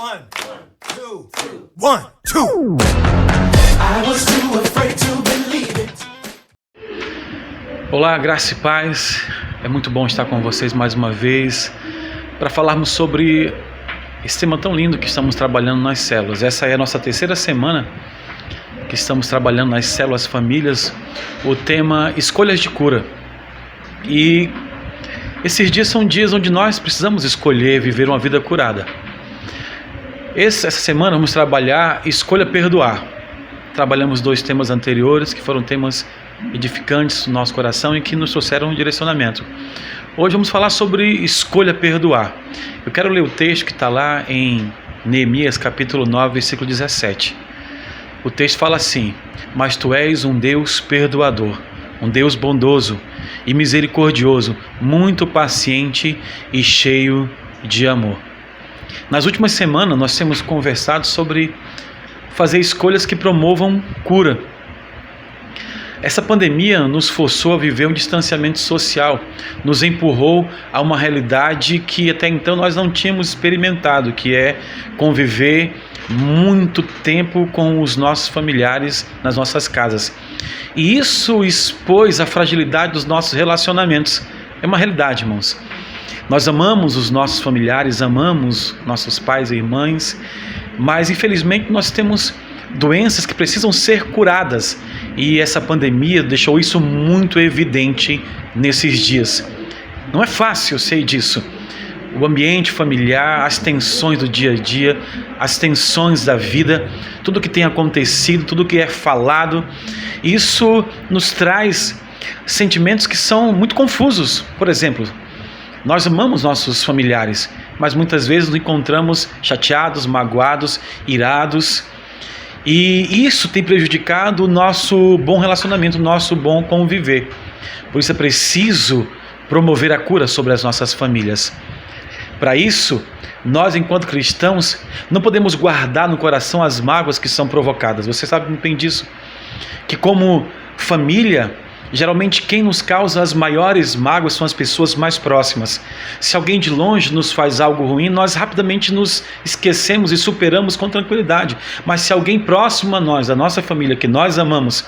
One, two, one, two. I was too afraid to believe it. Olá, graça e paz. É muito bom estar com vocês mais uma vez para falarmos sobre esse tema tão lindo que estamos trabalhando nas células. Essa é a nossa terceira semana que estamos trabalhando nas células famílias, o tema Escolhas de Cura. E esses dias são dias onde nós precisamos escolher viver uma vida curada. Essa semana vamos trabalhar Escolha Perdoar. Trabalhamos 2 temas anteriores que foram temas edificantes no nosso coração e que nos trouxeram um direcionamento. Hoje vamos falar sobre Escolha Perdoar. Eu quero ler o texto que está lá em Neemias capítulo 9, versículo 17. O texto fala assim: mas tu és um Deus perdoador, um Deus bondoso e misericordioso, muito paciente e cheio de amor. Nas últimas semanas nós temos conversado sobre fazer escolhas que promovam cura. Essa pandemia nos forçou a viver um distanciamento social, nos empurrou a uma realidade que até então nós não tínhamos experimentado, que é conviver muito tempo com os nossos familiares nas nossas casas. E isso expôs a fragilidade dos nossos relacionamentos. É uma realidade, irmãos. Nós amamos os nossos familiares, amamos nossos pais e mães, mas infelizmente nós temos doenças que precisam ser curadas, e essa pandemia deixou isso muito evidente nesses dias. Não é fácil, eu sei disso. O ambiente familiar, as tensões do dia a dia, as tensões da vida, tudo que tem acontecido, tudo que é falado, isso nos traz sentimentos que são muito confusos. Por exemplo, nós amamos nossos familiares, mas muitas vezes nos encontramos chateados, magoados, irados, e isso tem prejudicado o nosso bom relacionamento, o nosso bom conviver. Por isso é preciso promover a cura sobre as nossas famílias. Para isso, nós enquanto cristãos não podemos guardar no coração as mágoas que são provocadas. Você sabe muito bem disso, que como família, geralmente quem nos causa as maiores mágoas são as pessoas mais próximas. Se alguém de longe nos faz algo ruim, nós rapidamente nos esquecemos e superamos com tranquilidade. Mas se alguém próximo a nós, a nossa família, que nós amamos,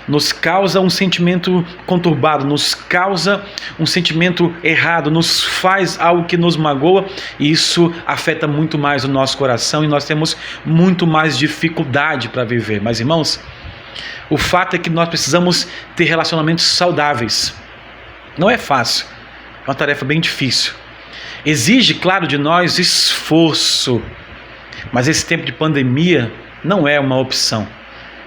nos causa um sentimento conturbado, nos causa um sentimento errado, nos faz algo que nos magoa, isso afeta muito mais o nosso coração e nós temos muito mais dificuldade para viver. Mas, irmãos, o fato é que nós precisamos ter relacionamentos saudáveis. Não é fácil, é uma tarefa bem difícil. Exige, claro, de nós esforço, mas esse tempo de pandemia não é uma opção.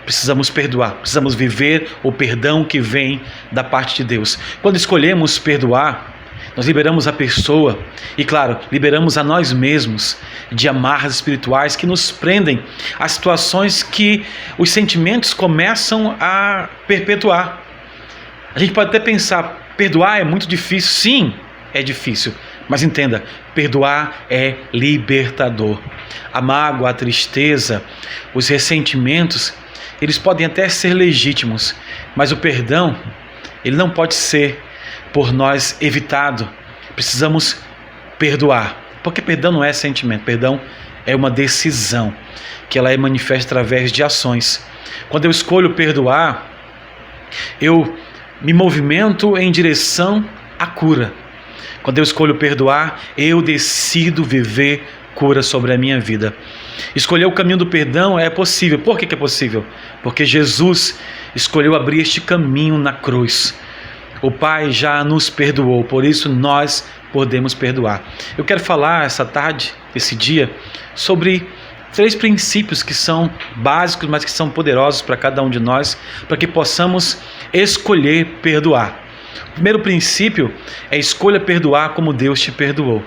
Precisamos perdoar, precisamos viver o perdão que vem da parte de Deus. Quando escolhemos perdoar, nós liberamos a pessoa e, claro, liberamos a nós mesmos de amarras espirituais que nos prendem a situações que os sentimentos começam a perpetuar. A gente pode até pensar, perdoar é muito difícil. Sim, é difícil, mas entenda, perdoar é libertador. A mágoa, a tristeza, os ressentimentos, eles podem até ser legítimos, mas o perdão, ele não pode ser por nós evitado. Precisamos perdoar, porque perdão não é sentimento, perdão é uma decisão, que ela é manifesta através de ações. Quando eu escolho perdoar, eu me movimento em direção à cura. Quando eu escolho perdoar, eu decido viver cura sobre a minha vida. Escolher o caminho do perdão é possível. Por que é possível? Porque Jesus escolheu abrir este caminho na cruz. O Pai já nos perdoou, por isso nós podemos perdoar. Eu quero falar essa tarde, esse dia, sobre 3 princípios que são básicos, mas que são poderosos para cada um de nós, para que possamos escolher perdoar. O primeiro princípio é escolha perdoar como Deus te perdoou.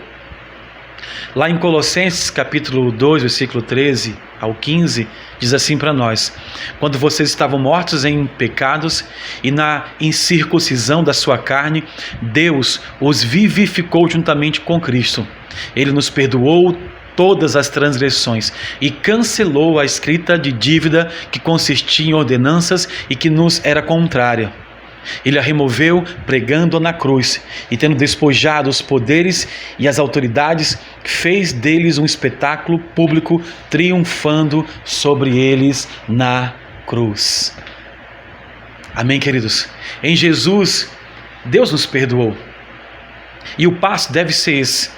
Lá em Colossenses capítulo 2, versículo 13 ao 15, diz assim para nós: quando vocês estavam mortos em pecados e na incircuncisão da sua carne, Deus os vivificou juntamente com Cristo. Ele nos perdoou todas as transgressões e cancelou a escrita de dívida que consistia em ordenanças e que nos era contrária. Ele a removeu pregando-a na cruz, e tendo despojado os poderes e as autoridades, fez deles um espetáculo público, triunfando sobre eles na cruz. Amém, queridos? Em Jesus, Deus nos perdoou. E o passo deve ser esse.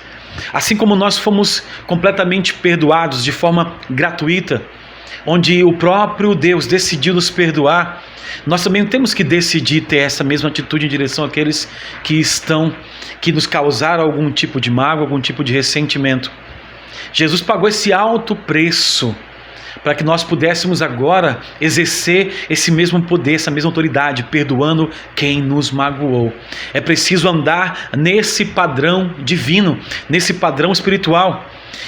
Assim como nós fomos completamente perdoados de forma gratuita, onde o próprio Deus decidiu nos perdoar, nós também temos que decidir ter essa mesma atitude em direção àqueles que nos causaram algum tipo de mágoa, algum tipo de ressentimento. Jesus pagou esse alto preço para que nós pudéssemos agora exercer esse mesmo poder, essa mesma autoridade, perdoando quem nos magoou. É preciso andar nesse padrão divino, nesse padrão espiritual,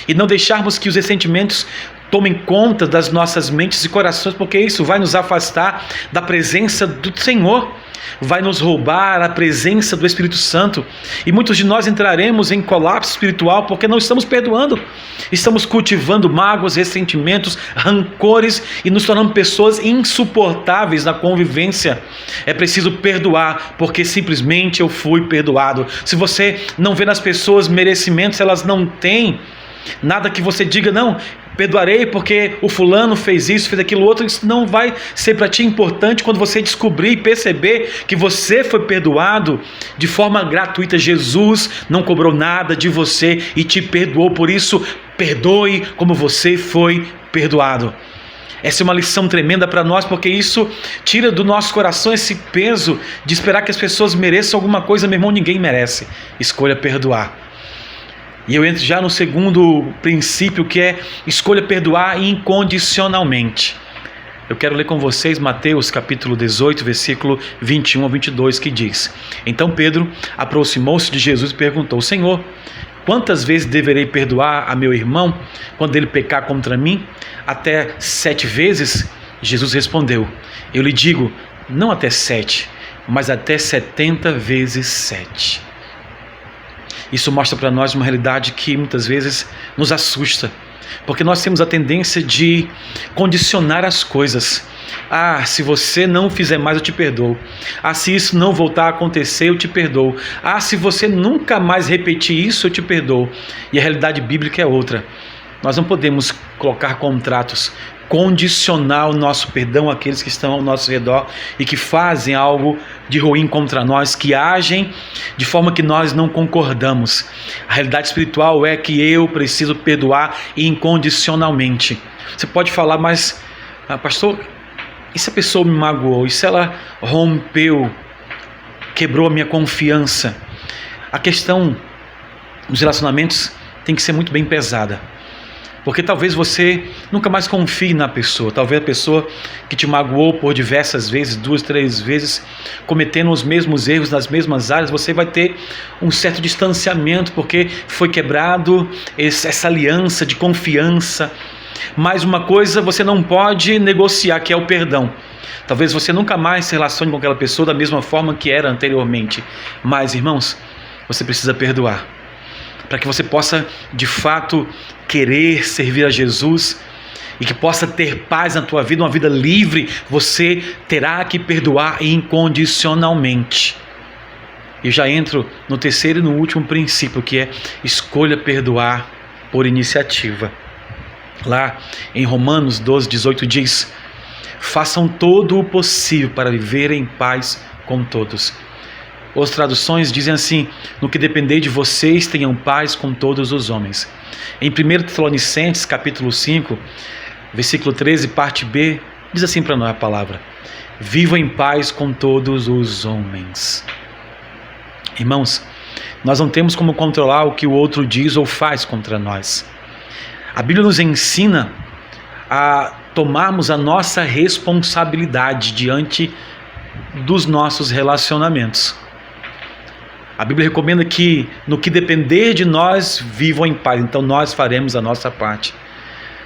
e não deixarmos que os ressentimentos tomem conta das nossas mentes e corações, porque isso vai nos afastar da presença do Senhor, vai nos roubar a presença do Espírito Santo, e muitos de nós entraremos em colapso espiritual porque não estamos perdoando, estamos cultivando mágoas, ressentimentos, rancores e nos tornando pessoas insuportáveis na convivência. É preciso perdoar, porque simplesmente eu fui perdoado. Se você não vê nas pessoas merecimentos, elas não têm nada que você diga, não, perdoarei porque o fulano fez isso, fez aquilo outro. Isso não vai ser para ti importante quando você descobrir e perceber que você foi perdoado de forma gratuita. Jesus não cobrou nada de você e te perdoou. Por isso, perdoe como você foi perdoado. Essa é uma lição tremenda para nós, porque isso tira do nosso coração esse peso de esperar que as pessoas mereçam alguma coisa. Meu irmão, ninguém merece. Escolha perdoar. E eu entro já no segundo princípio, que é escolha perdoar incondicionalmente. Eu quero ler com vocês Mateus capítulo 18, versículo 21 a 22, que diz: Então Pedro aproximou-se de Jesus e perguntou: Senhor, quantas vezes deverei perdoar a meu irmão quando ele pecar contra mim? Até 7 vezes? Jesus respondeu: Eu lhe digo, não até 7, mas até 70 vezes 7. Isso mostra para nós uma realidade que muitas vezes nos assusta, porque nós temos a tendência de condicionar as coisas. Ah, se você não fizer mais, eu te perdoo. Ah, se isso não voltar a acontecer, eu te perdoo. Ah, se você nunca mais repetir isso, eu te perdoo. E a realidade bíblica é outra. Nós não podemos colocar contratos, condicionar o nosso perdão àqueles que estão ao nosso redor e que fazem algo de ruim contra nós, que agem de forma que nós não concordamos. A realidade espiritual é que eu preciso perdoar incondicionalmente. Você pode falar, mas pastor, e se a pessoa me magoou? E se ela rompeu, quebrou a minha confiança? A questão dos relacionamentos tem que ser muito bem pesada. Porque talvez você nunca mais confie na pessoa. Talvez a pessoa que te magoou por diversas vezes, 2, 3 vezes, cometendo os mesmos erros nas mesmas áreas, você vai ter um certo distanciamento, porque foi quebrado essa aliança de confiança. Mas uma coisa você não pode negociar, que é o perdão. Talvez você nunca mais se relacione com aquela pessoa da mesma forma que era anteriormente. Mas, irmãos, você precisa perdoar, para que você possa, de fato, querer servir a Jesus e que possa ter paz na tua vida, uma vida livre. Você terá que perdoar incondicionalmente. Eu já entro no terceiro e no último princípio, que é escolha perdoar por iniciativa. Lá em Romanos 12, 18 diz: façam todo o possível para viver em paz com todos. Outras traduções dizem assim: no que depender de vocês, tenham paz com todos os homens. Em 1 Tessalonicenses capítulo 5, versículo 13, parte B, diz assim para nós a palavra: vivam em paz com todos os homens. Irmãos, nós não temos como controlar o que o outro diz ou faz contra nós. A Bíblia nos ensina a tomarmos a nossa responsabilidade diante dos nossos relacionamentos. A Bíblia recomenda que, no que depender de nós, vivam em paz. Então nós faremos a nossa parte.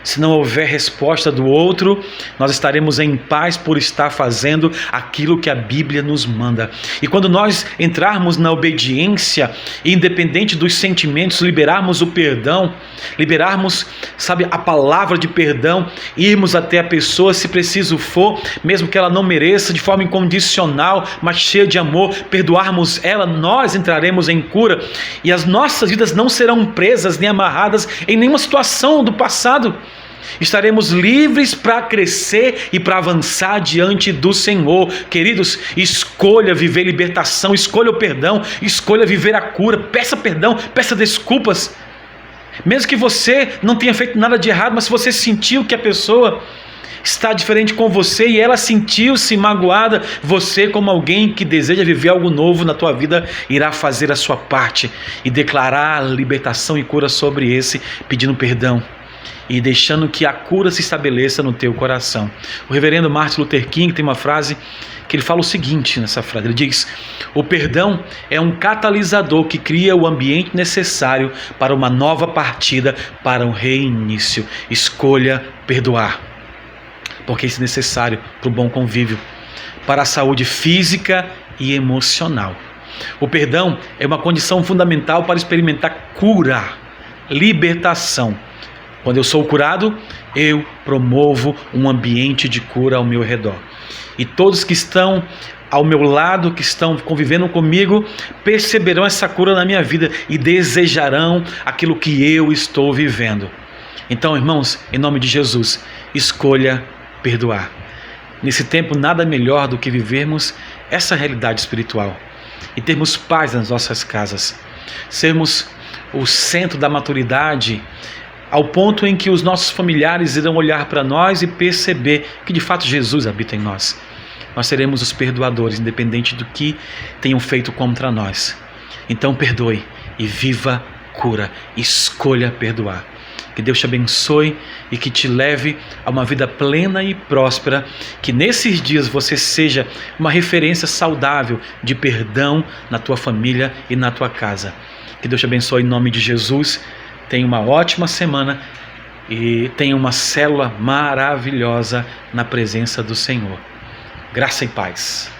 Se não houver resposta do outro, nós estaremos em paz por estar fazendo aquilo que a Bíblia nos manda. E quando nós entrarmos na obediência, independente dos sentimentos, liberarmos o perdão, liberarmos, a palavra de perdão, irmos até a pessoa, se preciso for, mesmo que ela não mereça, de forma incondicional, mas cheia de amor, perdoarmos ela, nós entraremos em cura e as nossas vidas não serão presas nem amarradas em nenhuma situação do passado. Estaremos livres para crescer e para avançar diante do Senhor. Queridos, escolha viver libertação, escolha o perdão, escolha viver a cura, peça perdão, peça desculpas. Mesmo que você não tenha feito nada de errado, mas se você sentiu que a pessoa está diferente com você e ela sentiu-se magoada, você, como alguém que deseja viver algo novo na tua vida, irá fazer a sua parte e declarar libertação e cura sobre esse, pedindo perdão e deixando que a cura se estabeleça no teu coração. O reverendo Martin Luther King tem uma frase que ele fala o seguinte nessa frase, ele diz: o perdão é um catalisador que cria o ambiente necessário para uma nova partida, para um reinício. Escolha perdoar, porque isso é necessário para o bom convívio, para a saúde física e emocional. O perdão é uma condição fundamental para experimentar cura, libertação. Quando eu sou curado, eu promovo um ambiente de cura ao meu redor. E todos que estão ao meu lado, que estão convivendo comigo, perceberão essa cura na minha vida e desejarão aquilo que eu estou vivendo. Então, irmãos, em nome de Jesus, escolha perdoar. Nesse tempo, nada melhor do que vivermos essa realidade espiritual e termos paz nas nossas casas, sermos o centro da maturidade, ao ponto em que os nossos familiares irão olhar para nós e perceber que de fato Jesus habita em nós. Nós seremos os perdoadores, independente do que tenham feito contra nós. Então perdoe e viva cura, escolha perdoar. Que Deus te abençoe e que te leve a uma vida plena e próspera, que nesses dias você seja uma referência saudável de perdão na tua família e na tua casa. Que Deus te abençoe em nome de Jesus. Tenha uma ótima semana e tenha uma célula maravilhosa na presença do Senhor. Graça e paz.